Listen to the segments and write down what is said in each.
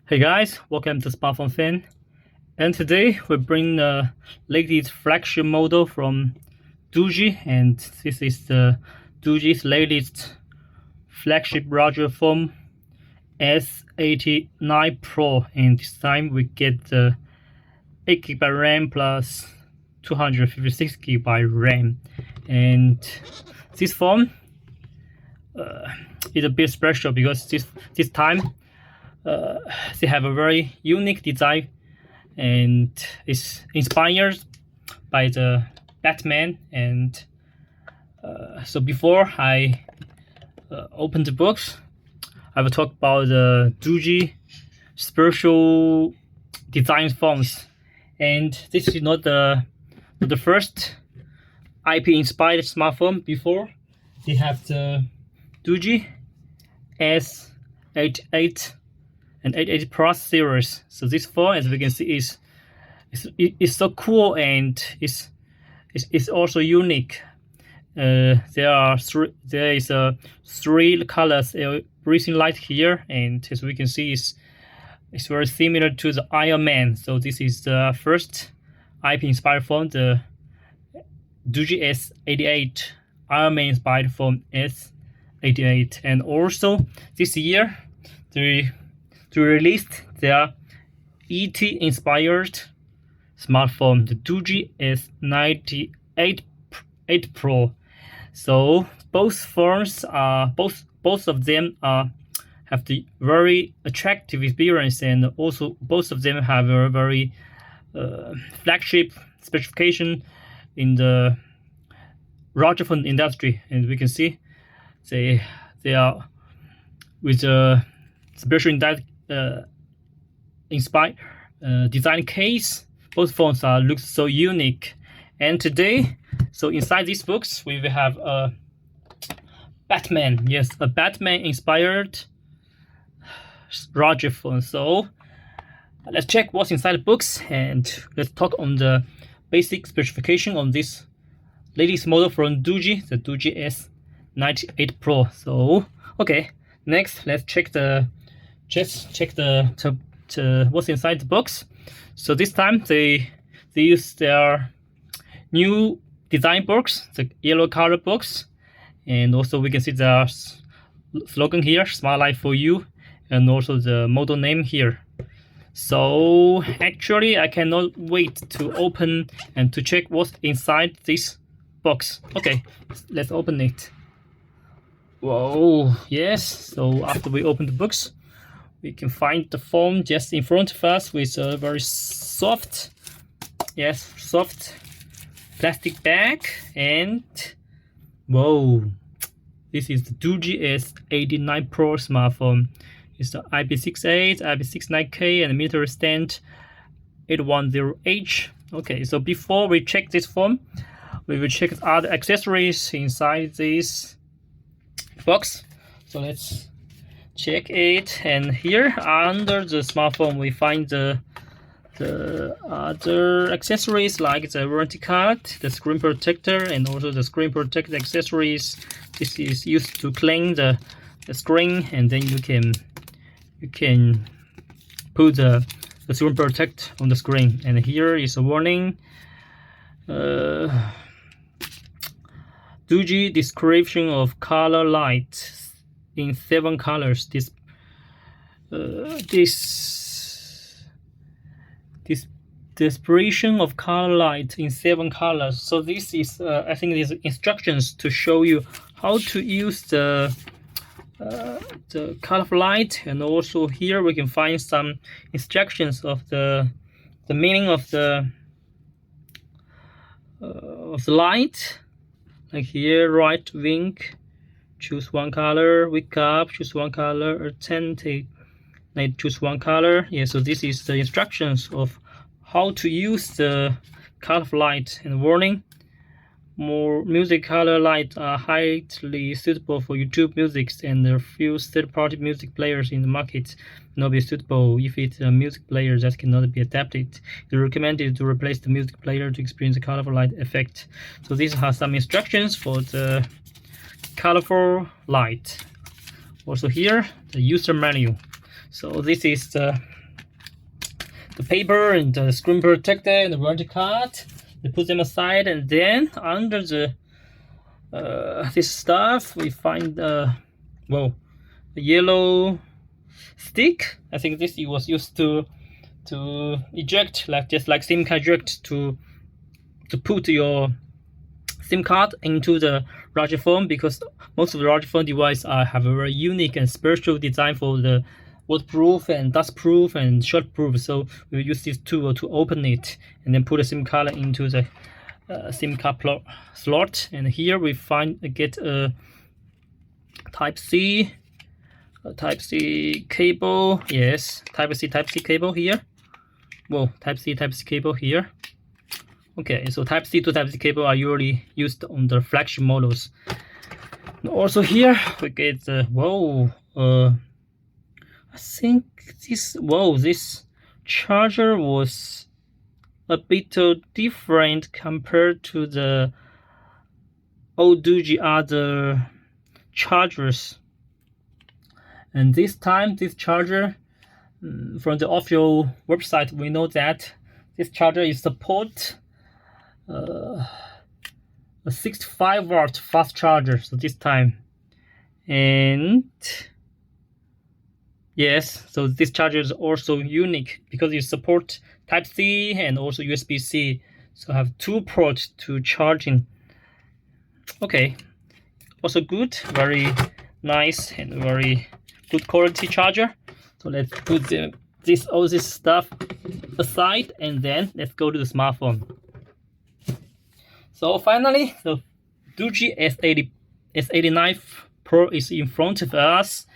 Hey guys, welcome to Smartphone Fan, and today we bring the latest flagship model from Doogee, and this is the Doogee's latest flagship larger phone S89 Pro, and this time we get the 8GB RAM plus 256GB RAM, and this phone is a bit special because this time they have a very unique design, and it's inspired by the Batman. And so before I open the books, I will talk about the Doogee special design phones. And this is not the first IP inspired smartphone. Before, they have the Doogee S88 and 88 Plus series. So this phone, as we can see, is so cool, and is also unique. There is three colors breathing light here, and as we can see, it's very similar to the Iron Man. So this is the first IP inspired phone, the Doogee S88 Iron Man inspired phone S88. And also this year they released their ET inspired smartphone, the Doogee S98 Pro. So both phones are both of them have the very attractive experience, and also both of them have a very flagship specification in the larger phone industry. And we can see they are with a special inspired design case. Both phones look so unique. And today, so inside these books, we will have a Batman. Yes, a Batman inspired larger phone. So let's check what's inside the books, and let's talk on the basic specification on this latest model from Doogee, the Doogee S98 Pro. So okay, next let's check the what's inside the box. So this time they use their new design box, the yellow color box, and also we can see the slogan here, "Smart Life for You," and also the model name here. So actually I cannot wait to open and to check what's inside this box. Okay, let's open it. Whoa, yes. So after we open the books, we can find the phone just in front of us with a very soft plastic bag. And whoa, this is the Doogee S89 Pro smartphone. It's the IP68, IP69K, and military stand 810H. Okay, so before we check this phone, we will check other accessories inside this box. So let's check it. And here under the smartphone we find the other accessories like the warranty card, the screen protector, and also the screen protector accessories. This is used to clean the screen, and then you can put the screen protect on the screen. And here is a warning. Doogee description of color light in 7 colors. This description of color light in 7 colors. So this is I think these instructions to show you how to use the colorful light. And also here we can find some instructions of the meaning of the light. Like here, right wink, choose one color, wake up, choose one color, or night, choose one color. Yeah, so this is the instructions of how to use the colorful light. And warning: more music color light are highly suitable for YouTube music, and a few third-party music players in the market not be suitable if it's a music player that cannot be adapted. It's recommended to replace the music player to experience the colorful light effect. So these are some instructions for the colorful light. Also here, the user manual. So this is the paper and the screen protector and the warranty card. They put them aside, and then under the this stuff we find well, the yellow stick. I think this was used to eject, like just like SIM card eject, to put your SIM card into the larger phone, because most of the larger phone devices have a very unique and special design for the waterproof and dustproof and shotproof. So we use this tool to open it and then put a SIM card into the SIM card slot. And here we get a Type-C cable. Yes, Type-C cable here. Whoa, Type-C cable here. Okay, so Type-C to Type-C cable are usually used on the flagship models. And also here we get the I think this charger was a bit different compared to the old Doogee other chargers. And this time, this charger, from the official website, we know that this charger is support a 65 watt fast charger. So this time, and yes, so this charger is also unique because it supports Type-C and also USB-C. So I have 2 ports to charging. Okay, also good, very nice and very good quality charger. So let's put all this stuff aside, and then let's go to the smartphone. So finally, the Doogee S89 Pro is in front of us.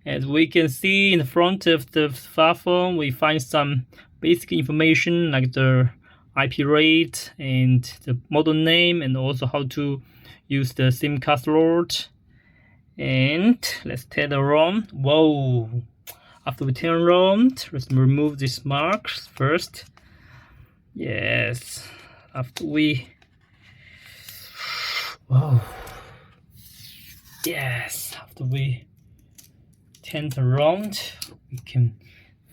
As we can see, in the front of the smartphone, we find some basic information like the IP rate and the model name, and also how to use the SIM card slot. And let's take the ROM. Whoa! After we turn ROM, let's remove these marks first. Yes. After we. Whoa. Yes. After we turn around, we can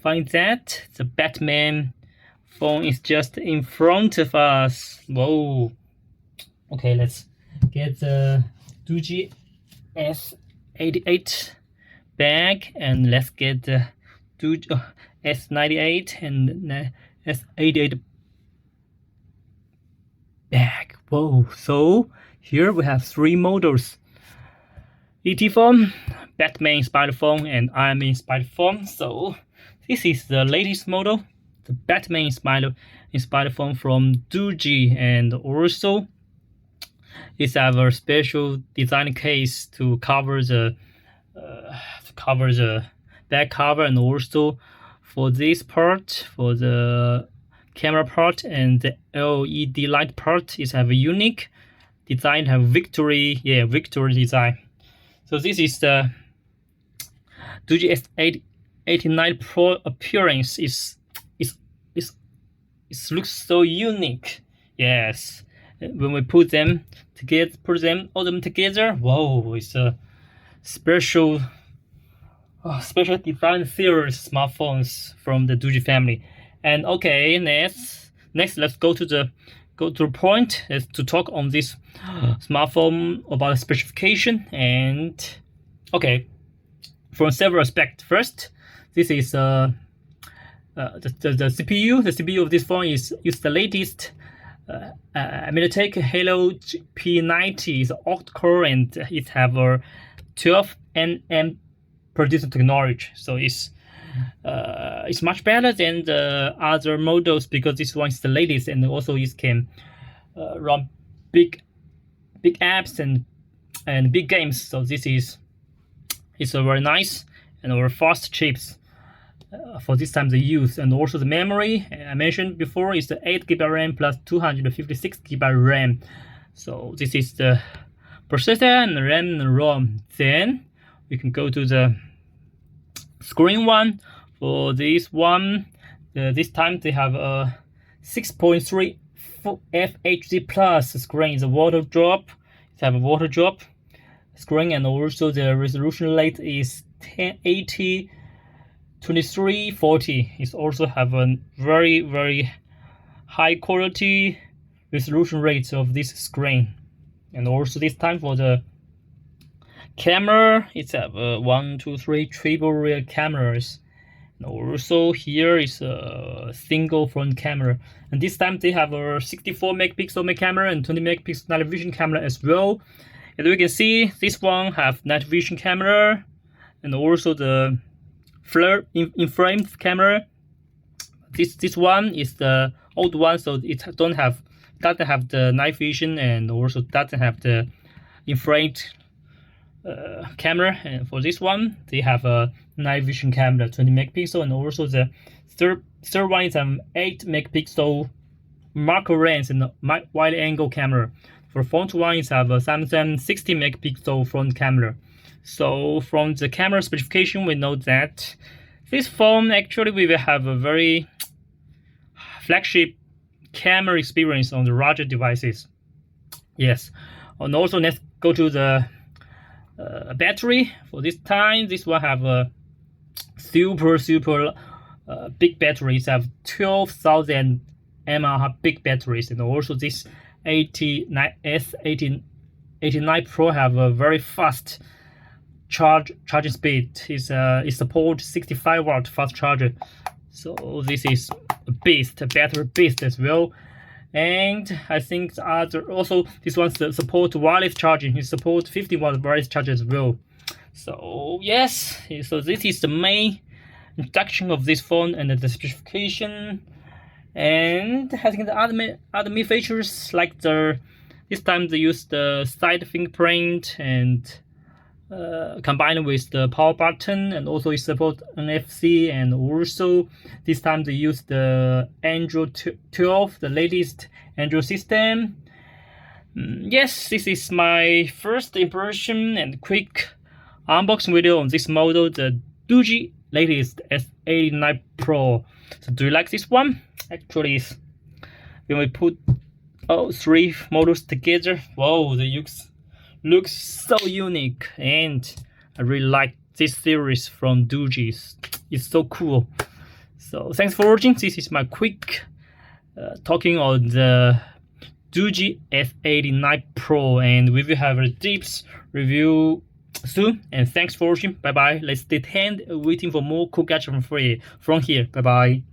find that the Batman phone is just in front of us. Whoa. Okay, let's get the Doogee S88 bag, and let's get the Doogee S98 and S88 bag. Whoa. So here we have 3 models: ET phone, Batman inspired phone, and Iron Man inspired phone. So this is the latest model, the Batman inspired phone from Doogee, and also it's our special design case to cover the back cover, and also for this part, for the camera part and the LED light part, is have a unique design, have victory design. So this is the Doogee S89 Pro appearance. It looks so unique. Yes, when we put them together, whoa! It's a special design series smartphones from the Doogee family. And okay, next let's go to the point is to talk on this smartphone about the specification. And okay, from several aspects. First, this is the CPU. The CPU of this phone is the latest MediaTek Helio P90. Is octa-core, and it have a 12 nm processor technology. So it's much better than the other models because this one is the latest, and also it can run big apps and big games. So this is a very nice and very fast chips for this time they use. And also the memory I mentioned before is the 8 GB RAM plus 256 GB RAM. So this is the processor and RAM and ROM. Then we can go to the screen one. For this one, this time they have a 6.3 FHD plus screen. Is a water drop. It have a water drop. screen, and also the resolution rate is 1080 2340. It also have a very high quality resolution rate of this screen. And also this time for the camera, it's have 1, 2, 3 triple rear cameras. And also here is a single front camera. And this time they have a 64 megapixel main camera and 20 megapixel night vision camera as well. As you can see, this one have night vision camera and also the in frame camera. This one is the old one, so it doesn't have the night vision and also doesn't have the in frame camera. And for this one, they have a night vision camera, 20 megapixel, and also the third one is an 8 megapixel macro lens and wide angle camera. For front one, is have a Samsung 60 megapixel front camera. So from the camera specification, we know that this phone actually we will have a very flagship camera experience on the larger devices. Yes, and also let's go to the battery. For this time, this one have a super big batteries, have 12,000 mAh big batteries, and also this S89 Pro have a very fast charging speed. It supports 65 watt fast charger, so this is a battery beast as well. And I think the other also this one support wireless charging. It supports 50 watt wireless charger as well. So yes, so this is the main introduction of this phone and the specification. And I think the other main features, like this time they use the side fingerprint and combined with the power button, and also it supports NFC, and also this time they use the Android 12, the latest Android system. Yes, this is my first impression and quick unboxing video on this model, the Doogee latest S89 Pro. So do you like this one? Actually, when we put all three models together, wow, the looks so unique, and I really like this series from Doogee. It's so cool. So thanks for watching. This is my quick talking on the Doogee S89 Pro, and we will have a deep review soon. And thanks for watching. Bye bye. Let's stay tuned, waiting for more cool gadgets from here. Bye bye.